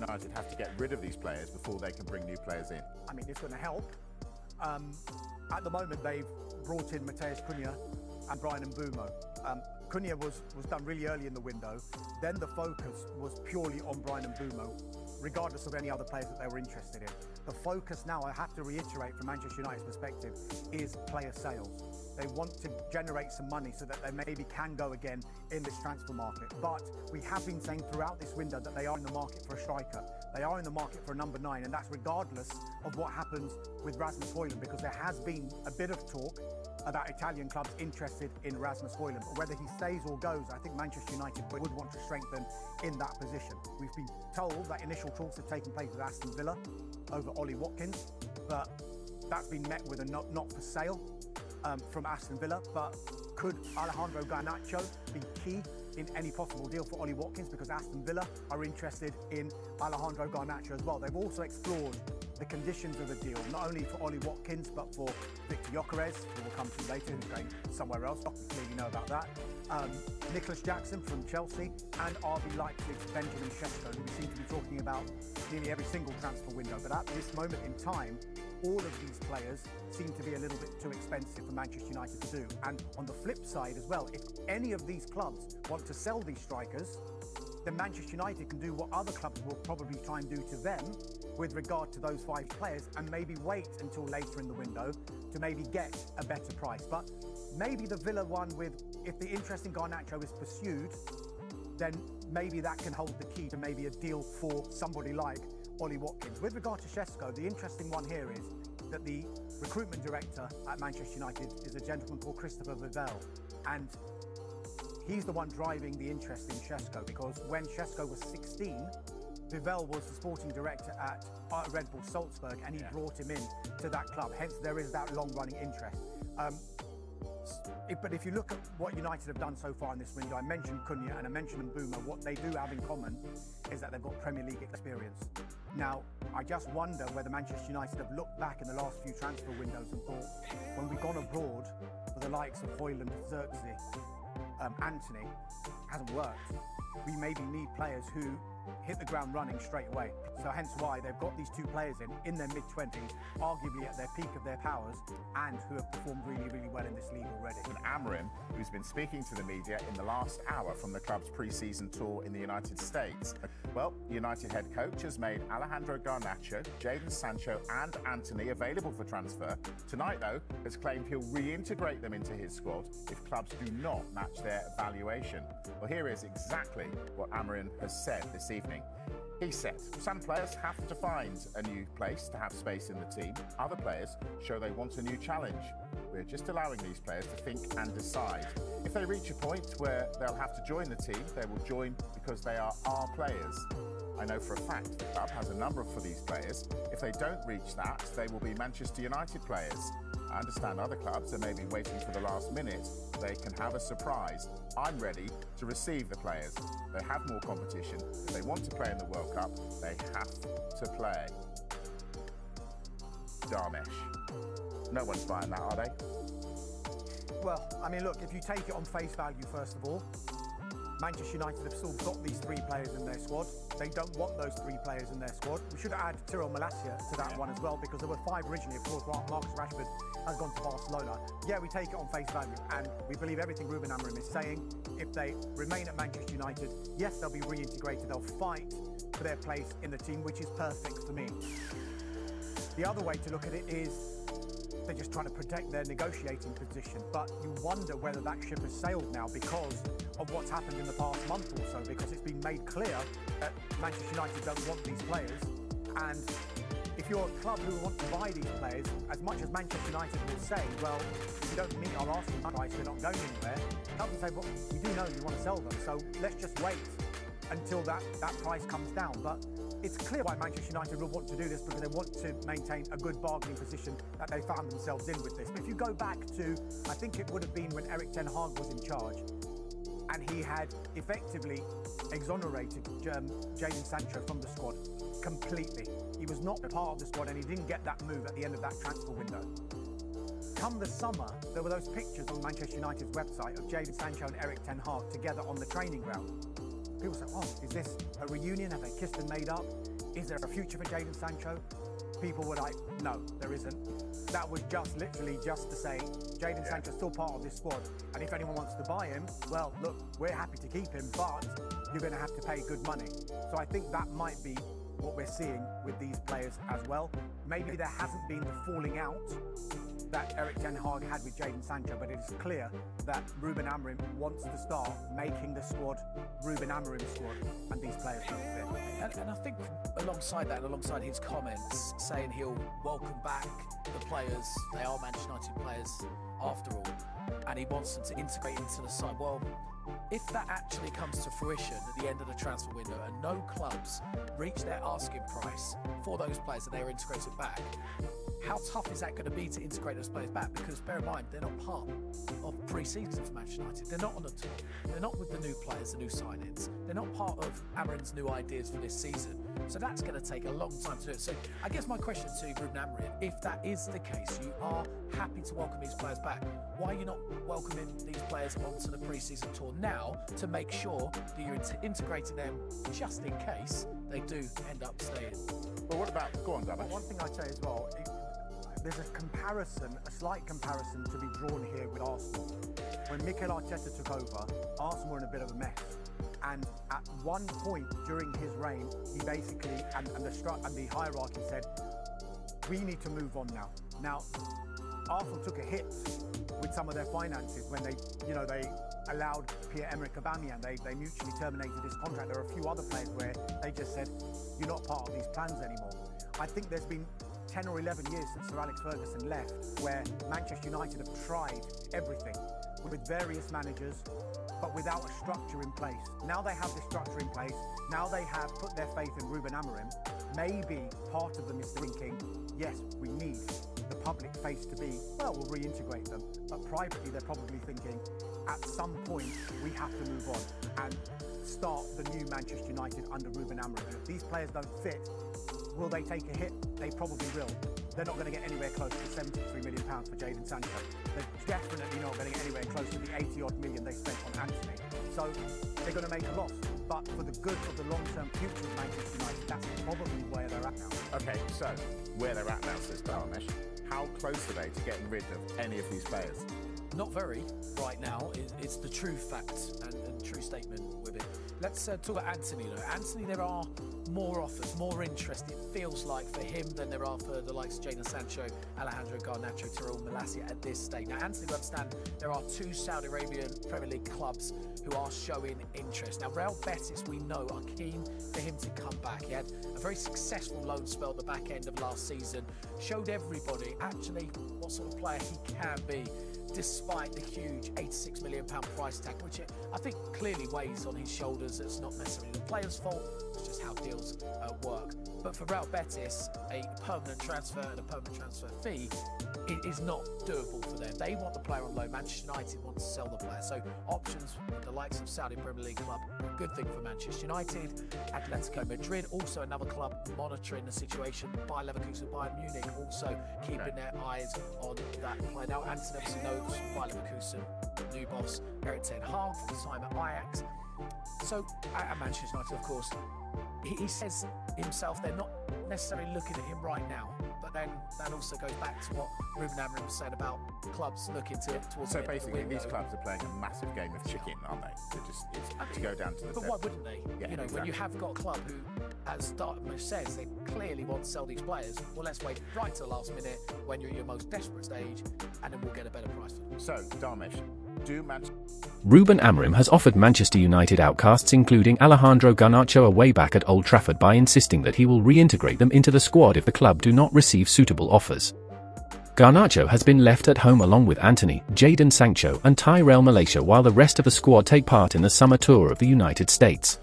United have to get rid of these players before they can bring new players in? I mean, it's going to help. At the moment, they've brought in Matheus Cunha and Bryan Mbeumo. Cunha was done really early in the window. Then the focus was purely on Bryan Mbeumo, regardless of any other players that they were interested in. The focus now, I have to reiterate from Manchester United's perspective, is player sales. They want to generate some money so that they maybe can go again in this transfer market. But we have been saying throughout this window that they are in the market for a striker. They are in the market for a number 9, and that's regardless of what happens with Rasmus Højlund, because there has been a bit of talk about Italian clubs interested in Rasmus Højlund. But whether he stays or goes, I think Manchester United would want to strengthen in that position. We've been told that initial talks have taken place with Aston Villa over Ollie Watkins, but that's been met with a not for sale from Aston Villa. But could Alejandro Garnacho be key in any possible deal for Ollie Watkins, because Aston Villa are interested in Alejandro Garnacho as well. They've also explored the conditions of the deal, not only for Ollie Watkins, but for Victor Gyökeres, who we'll come to later, who's going somewhere else. We clearly know about that. Nicholas Jackson from Chelsea, and RB Leipzig's Benjamin Sesko, who we seem to be talking about nearly every single transfer window. But at this moment in time, all of these players seem to be a little bit too expensive for Manchester United to do. And on the flip side as well, if any of these clubs want to sell these strikers, then Manchester United can do what other clubs will probably try and do to them with regard to those 5 players, and maybe wait until later in the window to maybe get a better price. But maybe the Villa one, if the interest in Garnacho is pursued, then maybe that can hold the key to maybe a deal for somebody like Ollie Watkins. With regard to Sesko, the interesting one here is that the recruitment director at Manchester United is a gentleman called Christopher Vivell, and he's the one driving the interest in Sesko, because when Sesko was 16, Vivell was the sporting director at Red Bull Salzburg, and he brought him in to that club. Hence, there is that long-running interest. But if you look at what United have done so far in this window, I mentioned Cunha and I mentioned Mbeumo. What they do have in common is that they've got Premier League experience. Now, I just wonder whether Manchester United have looked back in the last few transfer windows and thought, when we've gone abroad for the likes of Højlund, Xerxes, Antony, hasn't worked. We maybe need players who hit the ground running straight away. So hence why they've got these 2 players in their mid-20s, arguably at their peak of their powers, and who have performed really, really well in this league already. And Amorim, who's been speaking to the media in the last hour from the club's pre-season tour in the United States. Well, United head coach has made Alejandro Garnacho, Jadon Sancho and Antony available for transfer. Tonight, though, has claimed he'll reintegrate them into his squad if clubs do not match their valuation. Well, here is exactly what Amorim has said this evening. He said, some players have to find a new place to have space in the team. Other players show they want a new challenge. We're just allowing these players to think and decide. If they reach a point where they'll have to join the team, they will join because they are our players. I know for a fact the club has a number for these players. If they don't reach that, they will be Manchester United players. I understand other clubs are maybe waiting for the last minute. They can have a surprise. I'm ready to receive the players. They have more competition. If they want to play in the World Cup, they have to play. Darmesh. No one's buying that, are they? Well, I mean, look, if you take it on face value, first of all, Manchester United have still got these 3 players in their squad. They don't want those 3 players in their squad. We should add Tyrell Malacia to that one as well, because there were 5 originally. Of course, Marcus Rashford has gone to Barcelona. Yeah, we take it on face value, and we believe everything Ruben Amorim is saying. If they remain at Manchester United, yes, they'll be reintegrated. They'll fight for their place in the team, which is perfect for me. The other way to look at it is they're just trying to protect their negotiating position. But you wonder whether that ship has sailed now because of what's happened in the past month or so, because it's been made clear that Manchester United don't want these players. And if you're a club who want to buy these players, as much as Manchester United will say, well, if you don't meet our asking price, we're not going anywhere, clubs will say, well, we do know you want to sell them, so let's just wait until that price comes down. But it's clear why Manchester United will want to do this, because they want to maintain a good bargaining position that they found themselves in with this. But if you go back to, I think it would have been when Ten Hag was in charge, and he had effectively exonerated Jadon Sancho from the squad completely. He was not part of the squad, and he didn't get that move at the end of that transfer window. Come the summer, there were those pictures on Manchester United's website of Jadon Sancho and Ten Hag together on the training ground. People say, oh, is this a reunion? Have they kissed and made up? is there a future for Jadon Sancho? People were like, no, there isn't. That was just literally just to say, Jadon Sancho's still part of this squad, and if anyone wants to buy him, well, look, we're happy to keep him, but you're going to have to pay good money. So I think that might be what we're seeing with these players as well. Maybe there hasn't been the falling out that Eric Ten Hag had with Jadon Sancho, but it is clear that Ruben Amorim wants to start making the squad Ruben Amorim's squad, and these players don't fit. And I think alongside that, and alongside his comments saying he'll welcome back the players, they are Manchester United players after all, and he wants them to integrate into the side. Well, if that actually comes to fruition at the end of the transfer window and no clubs reach their asking price for those players that they're integrated back, how tough is that going to be to integrate those players back? Because bear in mind, they're not part of pre-season for Manchester United. They're not on the tour. They're not with the new players, the new signings. They're not part of Amorim's new ideas for this season. So that's going to take a long time to do it. So I guess my question to Ruben Amorim, if that is the case, you are happy to welcome these players back, why are you not welcoming these players onto the pre-season tour now to make sure that you're integrating them just in case they do end up staying? Well, what about, go on, Garnacho. One thing I'd say as well, there's a slight comparison to be drawn here with Arsenal. When Mikel Arteta took over, Arsenal were in a bit of a mess. And at one point during his reign, he basically, and the hierarchy said, we need to move on now. Now, Arsenal took a hit with some of their finances when they allowed Pierre-Emerick Aubameyang. They mutually terminated his contract. There are a few other players where they just said, you're not part of these plans anymore. I think there's been 10 or 11 years since Sir Alex Ferguson left, where Manchester United have tried everything with various managers, but without a structure in place. Now they have this structure in place. Now they have put their faith in Ruben Amorim. Maybe part of them is thinking, yes, we need the public face to be, well, we'll reintegrate them. But privately, they're probably thinking, at some point, we have to move on and start the new Manchester United under Ruben Amorim. If these players don't fit, will they take a hit? They probably will. They're not going to get anywhere close to £73 million for Jadon Sancho. They're definitely not going to get anywhere close to the 80-odd million they spent on Antony. So they're going to make a loss. But for the good of the long-term future of Manchester United, that's probably where they're at now. Okay, so where they're at now, says Darmish. How close are they to getting rid of any of these players? Not very right now. It's the true fact and true statement with it. Let's talk about Antony though. Antony, there are more offers, more interest, it feels like, for him than there are for the likes of Jadon Sancho, Alejandro Garnacho, Tyrell Malacia at this stage. Now, Antony, we understand there are 2 Saudi Arabian Premier League clubs who are showing interest. Now, Real Betis, we know, are keen for him to come back. He had a very successful loan spell at the back end of last season, showed everybody actually what sort of player he can be, despite the huge £86 million price tag, which I think clearly weighs on his shoulders. It's not necessarily the player's fault, it's just how deals work. But for Real Betis, a permanent transfer and a permanent transfer fee is not doable for them. They want the player on loan. Manchester United want to sell the player. So options with the likes of Saudi Premier League club, a good thing for Manchester United. Atletico Madrid, also another club monitoring the situation. Bayer Leverkusen, Bayern Munich, also keeping their eyes on that player. Now, Antony obviously knows Bayer Leverkusen, new boss Eric Ten Hag from the time at Ajax. So at Manchester United, of course, he says himself they're not necessarily looking at him right now. But then that also goes back to what Ruben Amorim said about clubs looking towards So the basically, window. these clubs are playing a massive game of chicken, aren't they? It's to go down to the. But why wouldn't they? Yeah, when exactly. you have got a club who, as Dartmouth says, they clearly want to sell these players. Well, let's wait right to the last minute when you're at your most desperate stage, and then we'll get a better price for them. So, Darmish, do Manchester. Ruben Amorim has offered Manchester United outcasts including Alejandro Garnacho a way back at Old Trafford by insisting that he will reintegrate them into the squad if the club do not receive suitable offers. Garnacho has been left at home along with Antony, Jadon Sancho and Tyrell Malacia while the rest of the squad take part in the summer tour of the United States.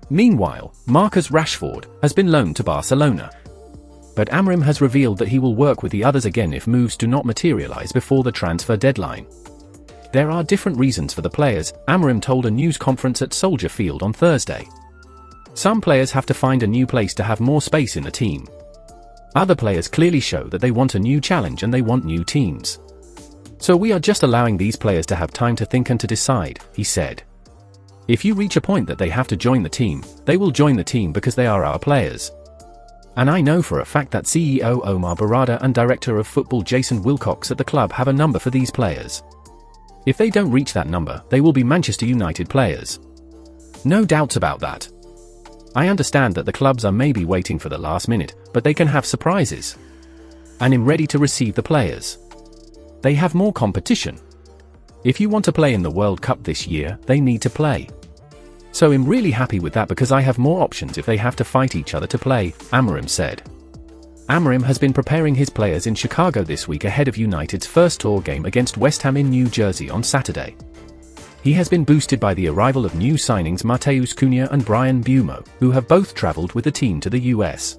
Meanwhile, Marcus Rashford has been loaned to Barcelona. But Amorim has revealed that he will work with the others again if moves do not materialise before the transfer deadline. There are different reasons for the players, Amorim told a news conference at Soldier Field on Thursday. Some players have to find a new place to have more space in the team. Other players clearly show that they want a new challenge and they want new teams. So we are just allowing these players to have time to think and to decide, he said. If you reach a point that they have to join the team, they will join the team because they are our players. And I know for a fact that CEO Omar Barada and Director of Football Jason Wilcox at the club have a number for these players. If they don't reach that number, they will be Manchester United players. No doubts about that. I understand that the clubs are maybe waiting for the last minute, but they can have surprises. And I'm ready to receive the players. They have more competition. If you want to play in the World Cup this year, they need to play. So I'm really happy with that because I have more options if they have to fight each other to play, Amorim said. Amorim has been preparing his players in Chicago this week ahead of United's first tour game against West Ham in New Jersey on Saturday. He has been boosted by the arrival of new signings Matheus Cunha and Bryan Mbeumo, who have both travelled with the team to the US.